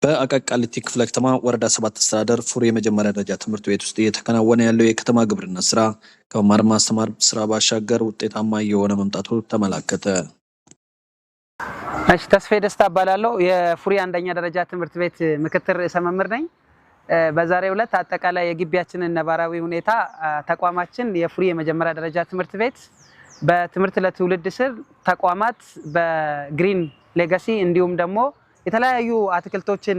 በአቃቂ ቃሊቲ ክፍለ ከተማ ወረዳ 7 አስተዳደር ፉሪ የመጀመሪያ ደረጃ ትምህርት ቤት ውስጥ እየተከናወነ ያለው የከተማ ግብርና ስራ ከመማር ማስተማር ስራ ባሻገር ውጤታማ እየሆነ መምጣቱ ተመላከተ። እሺ ተስፋዬ ደስታ እባላለሁ። የፉሪ አንደኛ ደረጃ ትምህርት ቤት ምክትል ርዕሰ መምህር ነኝ። በዛሬው ዕለት አጠቃላይ የግቢያችንን ነባራዊ ሁኔታ ተቋማችን የፉሪ የመጀመሪያ ደረጃ ትምህርት ቤት በትምህርት ለትውልድ ስር ተቋማት በግሪን ሌጋሲ እንዲሁም ደግሞ የተለያዩ አትክልቶችን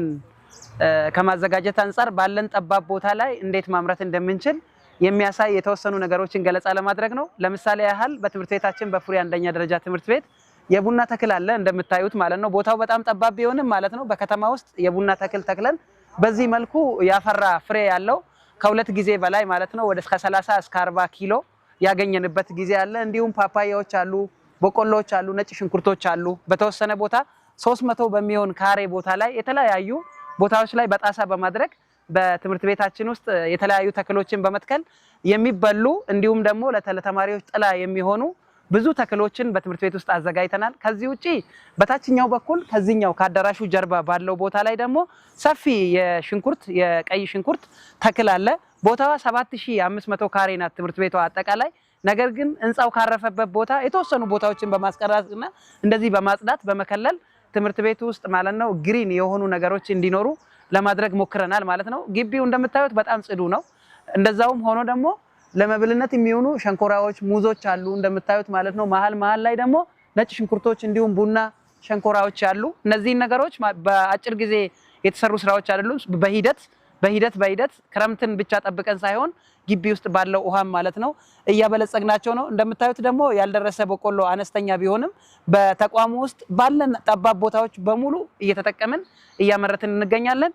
ከማዘጋጀት አንፃር ባለን ጠባብ ቦታ ላይ እንዴት ማምረት እንደምንችል የሚያሳይ የተወሰኑ ነገሮችን ገለጻ ለማድረግ ነው። ለምሳሌ ያህል በትምህርት ቤታችን በፉሪ አንደኛ ደረጃ ትምህርት ቤት የቡና ተክል አለ እንደምታዩት ማለት ነው። ቦታው በጣም ጠባብ ቢሆንም ማለት ነው በከተማ ውስጥ የቡና ተክል ተክለን በዚህ መልኩ ያፈራ ፍሬ ያለው ከሁለት ጊዜ በላይ ማለት ነው ወደ 30 እስከ 40 ኪሎ ያገኘንበት ጊዜ አለ። እንዲሁም ፓፓያዎች አሉ፣ በቆሎዎች አሉ፣ ነጭ ሽንኩርቶች አሉ። በተወሰነ ቦታ 300 በሚሆን ካሬ ቦታ ላይ የተለያዩ ቦታዎች ላይ በጣሳ በማድረግ በትምህርት ቤታችን ውስጥ የተለያዩ ተክሎችን በመትከል የሚበሉ እንዲሁም ደግሞ ለተማሪዎች ጥላ የሚሆኑ ብዙ ተክሎችን በትምህርት ቤት ውስጥ አዘጋጅተናል። ከዚህ ውጪ በታችኛው በኩል ከዚህኛው ከአዳራሹ ጀርባ ባለው ቦታ ላይ ደግሞ ሰፊ የቀይ ሽንኩርት ተክል አለ። ቦታዋ 7500 ካሬ ናት ትምህርት ቤቷ አጠቃላይ። ነገር ግን ህንጻው ካረፈበት ቦታ የተወሰኑ ቦታዎችን በማስቀረጽና እንደዚህ በማጽዳት በመከለል ትምህርት ቤቱ ውስጥ ማለት ነው ግሪን የሆኑ ነገሮች እንዲኖሩ ለማድረግ ሞክረናል ማለት ነው። ግቢው እንደምታዩት በጣም ጽዱ ነው። እንደዛውም ሆኖ ደግሞ ለመብልነት የሚሆኑ ሸንኮራዎች፣ ሙዞች አሉ እንደምታዩት ማለት ነው። መሃል ላይ ደግሞ ነጭ ሽንኩርቶች እንዲሁም ቡና ሸንኮራዎች አሉ። እነዚህ ነገሮች በአጭር ጊዜ የተሰሩ ስራዎች አይደሉም። በሂደት ክረምትን ብቻ ጠብቀን ሳይሆን ግቢ ውስጥ ባለው ውሃም ማለት ነው እያበለጸግናቸው ነው። እንደምታዩት ደግሞ ያልደረሰ በቆሎ አነስተኛ ቢሆንም በተቋሙ ውስጥ ባለን ጠባብ ቦታዎች በሙሉ እየተጠቀምን እያመረትን እንገኛለን።